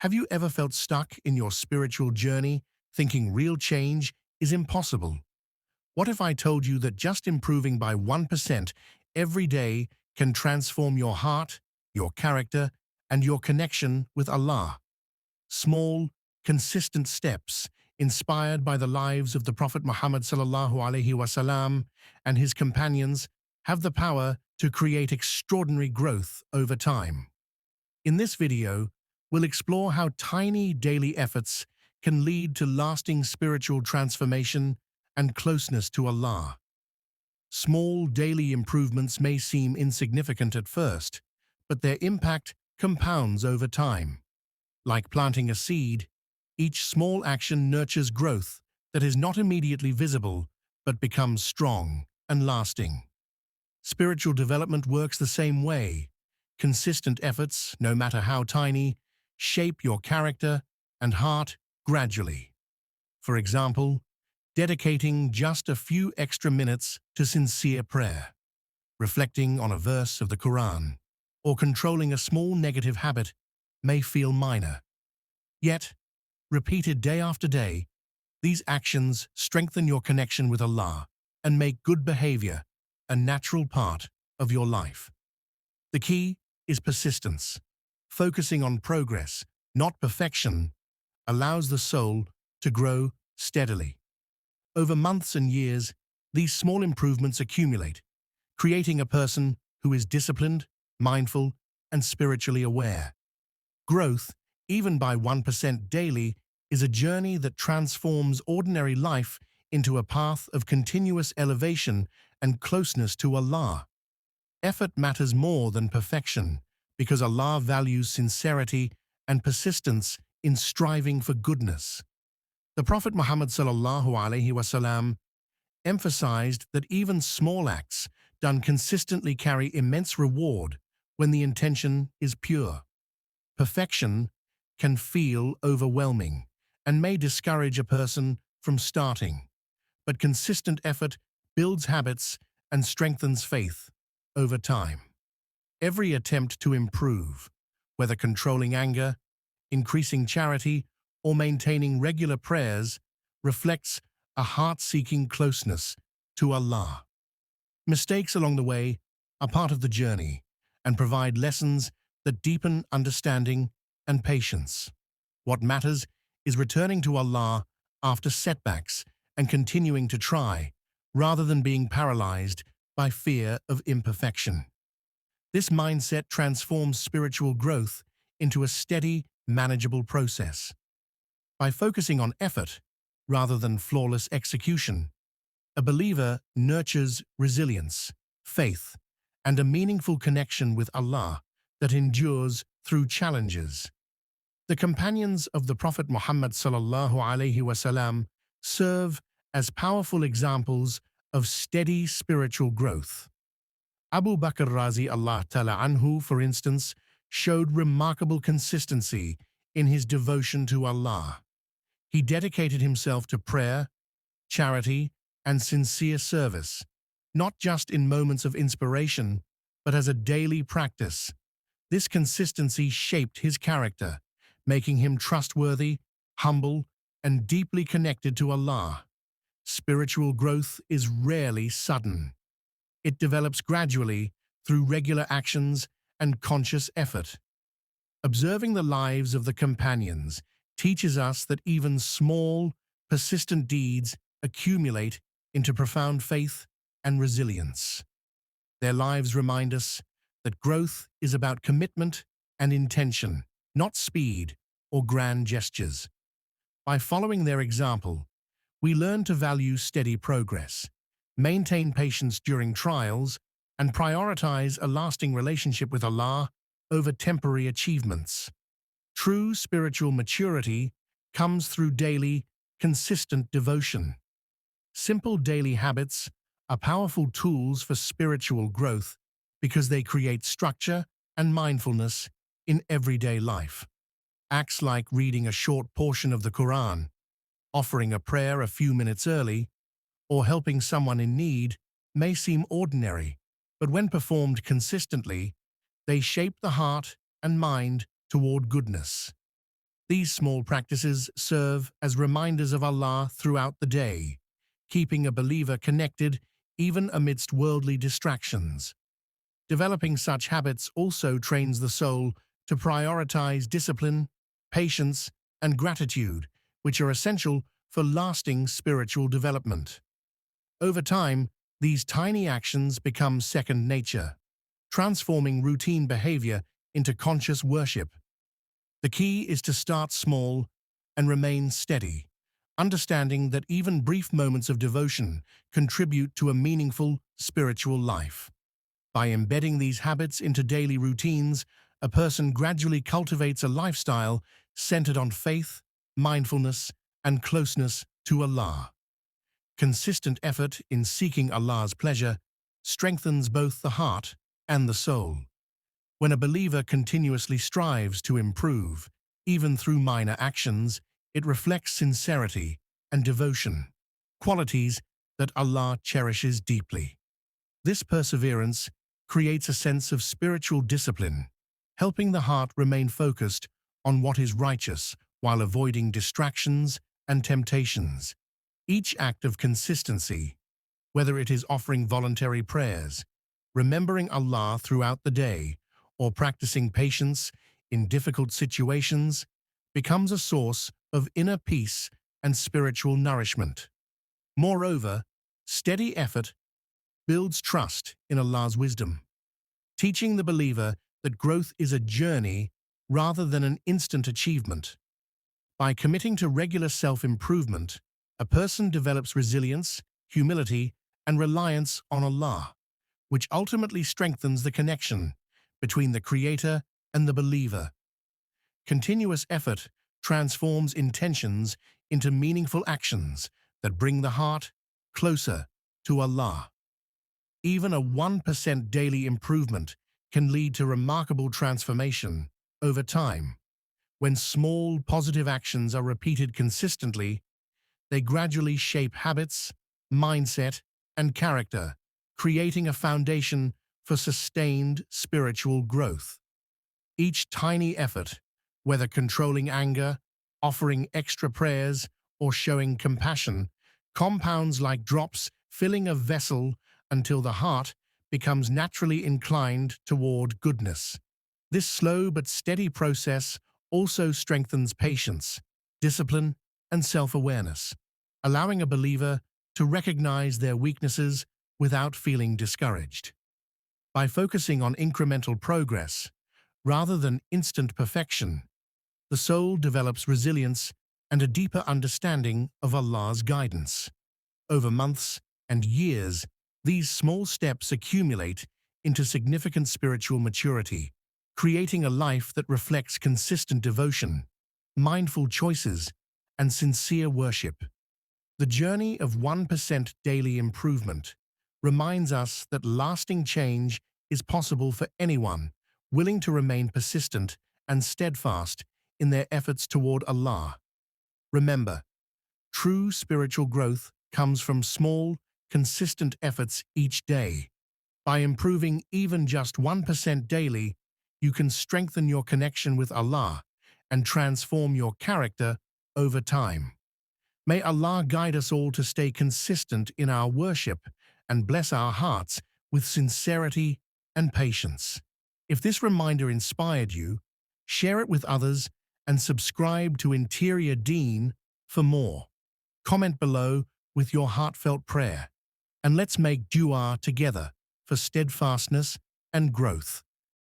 Have you ever felt stuck in your spiritual journey, thinking real change is impossible? What if I told you that just improving by 1% every day can transform your heart, your character, and your connection with Allah? Small, consistent steps, inspired by the lives of the Prophet Muhammad sallallahu alaihi wasallam and his companions, have the power to create extraordinary growth over time. In this video, we'll explore how tiny daily efforts can lead to lasting spiritual transformation and closeness to Allah. Small daily improvements may seem insignificant at first, but their impact compounds over time. Like planting a seed, each small action nurtures growth that is not immediately visible but becomes strong and lasting. Spiritual development works the same way. Consistent efforts, no matter how tiny, shape your character and heart gradually. For example, dedicating just a few extra minutes to sincere prayer, reflecting on a verse of the Quran, or controlling a small negative habit may feel minor. Yet, repeated day after day, these actions strengthen your connection with Allah and make good behavior a natural part of your life. The key is persistence. Focusing on progress, not perfection, allows the soul to grow steadily. Over months and years, these small improvements accumulate, creating a person who is disciplined, mindful, and spiritually aware. Growth, even by 1% daily, is a journey that transforms ordinary life into a path of continuous elevation and closeness to Allah. Effort matters more than perfection because Allah values sincerity and persistence in striving for goodness. The Prophet Muhammad sallallahu alaihi wasallam emphasized that even small acts done consistently carry immense reward when the intention is pure. Perfection can feel overwhelming and may discourage a person from starting, but consistent effort builds habits and strengthens faith over time. Every attempt to improve, whether controlling anger, increasing charity, or maintaining regular prayers, reflects a heart-seeking closeness to Allah. Mistakes along the way are part of the journey and provide lessons that deepen understanding and patience. What matters is returning to Allah after setbacks and continuing to try, rather than being paralyzed by fear of imperfection. This mindset transforms spiritual growth into a steady, manageable process. By focusing on effort, rather than flawless execution, a believer nurtures resilience, faith, and a meaningful connection with Allah that endures through challenges. The companions of the Prophet Muhammad sallallahu alaihi wasallam serve as powerful examples of steady spiritual growth. Abu Bakr Razi Allah Ta'ala Anhu, for instance, showed remarkable consistency in his devotion to Allah. He dedicated himself to prayer, charity, and sincere service, not just in moments of inspiration, but as a daily practice. This consistency shaped his character, making him trustworthy, humble, and deeply connected to Allah. Spiritual growth is rarely sudden. It develops gradually through regular actions and conscious effort. Observing the lives of the companions teaches us that even small, persistent deeds accumulate into profound faith and resilience. Their lives remind us that growth is about commitment and intention, not speed or grand gestures. By following their example, we learn to value steady progress, maintain patience during trials, and prioritize a lasting relationship with Allah over temporary achievements. True spiritual maturity comes through daily, consistent devotion. Simple daily habits are powerful tools for spiritual growth because they create structure and mindfulness in everyday life. Acts like reading a short portion of the Quran, offering a prayer a few minutes early, or helping someone in need may seem ordinary, but when performed consistently, they shape the heart and mind toward goodness. These small practices serve as reminders of Allah throughout the day, keeping a believer connected even amidst worldly distractions. Developing such habits also trains the soul to prioritize discipline, patience, and gratitude, which are essential for lasting spiritual development. Over time, these tiny actions become second nature, transforming routine behavior into conscious worship. The key is to start small and remain steady, understanding that even brief moments of devotion contribute to a meaningful spiritual life. By embedding these habits into daily routines, a person gradually cultivates a lifestyle centered on faith, mindfulness, and closeness to Allah. Consistent effort in seeking Allah's pleasure strengthens both the heart and the soul. When a believer continuously strives to improve, even through minor actions, it reflects sincerity and devotion, qualities that Allah cherishes deeply. This perseverance creates a sense of spiritual discipline, helping the heart remain focused on what is righteous while avoiding distractions and temptations. Each act of consistency, whether it is offering voluntary prayers, remembering Allah throughout the day, or practicing patience in difficult situations, becomes a source of inner peace and spiritual nourishment. Moreover, steady effort builds trust in Allah's wisdom, teaching the believer that growth is a journey rather than an instant achievement. By committing to regular self-improvement, a person develops resilience, humility, and reliance on Allah, which ultimately strengthens the connection between the Creator and the believer. Continuous effort transforms intentions into meaningful actions that bring the heart closer to Allah. Even a 1% daily improvement can lead to remarkable transformation over time. When small, positive actions are repeated consistently, they gradually shape habits, mindset, and character, creating a foundation for sustained spiritual growth. Each tiny effort, whether controlling anger, offering extra prayers, or showing compassion, compounds like drops filling a vessel until the heart becomes naturally inclined toward goodness. This slow but steady process also strengthens patience, discipline, and self-awareness, allowing a believer to recognize their weaknesses without feeling discouraged. By focusing on incremental progress, rather than instant perfection, the soul develops resilience and a deeper understanding of Allah's guidance. Over months and years, these small steps accumulate into significant spiritual maturity, creating a life that reflects consistent devotion, mindful choices, and sincere worship. The journey of 1% daily improvement reminds us that lasting change is possible for anyone willing to remain persistent and steadfast in their efforts toward Allah. Remember, true spiritual growth comes from small, consistent efforts each day. By improving even just 1% daily, you can strengthen your connection with Allah and transform your character over time. May Allah guide us all to stay consistent in our worship and bless our hearts with sincerity and patience. If this reminder inspired you, share it with others and subscribe to Interior Deen for more. Comment below with your heartfelt prayer, and let's make dua together for steadfastness and growth.